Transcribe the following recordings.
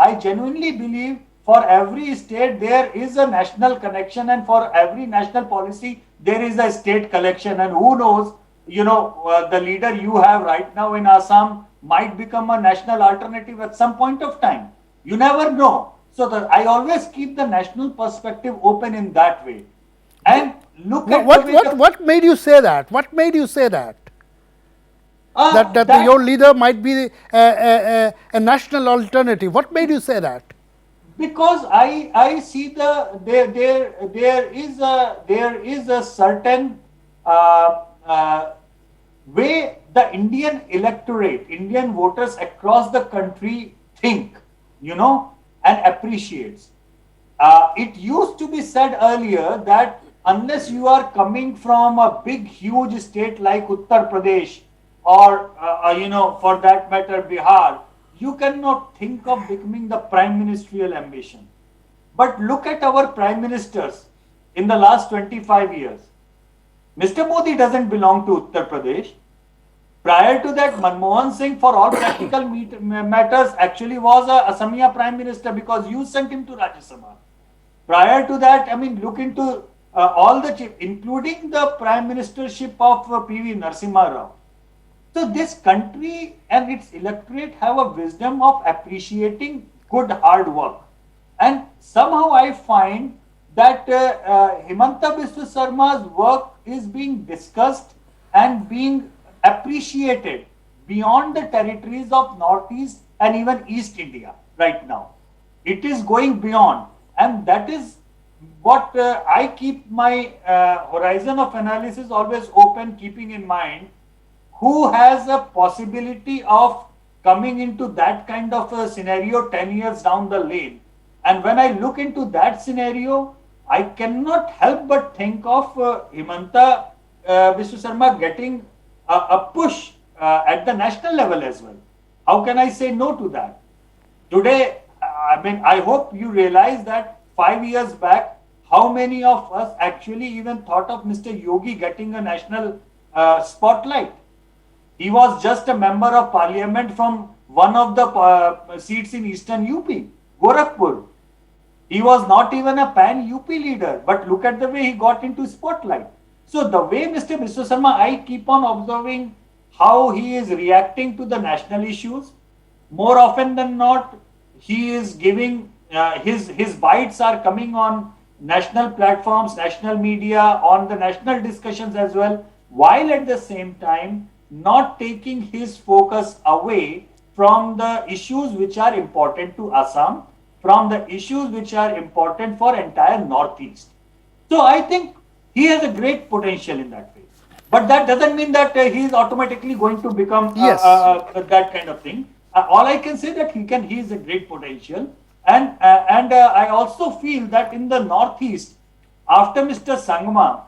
I genuinely believe for every state there is a national connection, and for every national policy there is a state collection. And who knows, the leader you have right now in Assam might become a national alternative at some point of time. You never know. So I always keep the national perspective open in that way. And look at what made you say that? What made you say that? That your leader might be a national alternative. What made you say that? Because I see there is a certain way the Indian electorate, Indian voters across the country think, and appreciates. It used to be said earlier that unless you are coming from a big, huge state like Uttar Pradesh or, for that matter, Bihar, you cannot think of becoming the prime ministerial ambition. But look at our prime ministers in the last 25 years. Mr. Modi doesn't belong to Uttar Pradesh. Prior to that, Manmohan Singh, for all practical matters, actually was a Assamia prime minister because you sent him to Rajya Sabha. Prior to that, look into all the chief, including the prime ministership of P.V. Narasimha Rao. So this country and its electorate have a wisdom of appreciating good hard work. And somehow I find that Himanta Biswa Sarma's work is being discussed and being appreciated beyond the territories of Northeast and even East India right now. It is going beyond, and that is what I keep my horizon of analysis always open, keeping in mind who has a possibility of coming into that kind of a scenario 10 years down the lane. And when I look into that scenario, I cannot help but think of Himanta Biswa Sarma getting a push at the national level as well. How can I say no to that? Today, I hope you realize that 5 years back, how many of us actually even thought of Mr. Yogi getting a national spotlight? He was just a member of parliament from one of the seats in eastern UP, Gorakhpur. He was not even a pan-UP leader, but look at the way he got into spotlight. So the way Mr. Biswa Sarma, I keep on observing how he is reacting to the national issues. More often than not, he is giving, his bites are coming on national platforms, national media, on the national discussions as well, while at the same time not taking his focus away from the issues which are important to Assam, from the issues which are important for entire Northeast. So I think he has a great potential in that way. But that doesn't mean that he is automatically going to become that kind of thing. All I can say that he is a great potential. And I also feel that in the Northeast, after Mr. Sangma,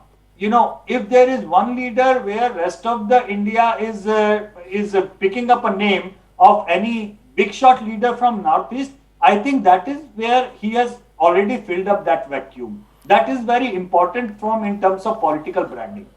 if there is one leader where rest of the India is picking up a name of any big shot leader from Northeast, I think that is where he has already filled up that vacuum. That is very important in terms of political branding.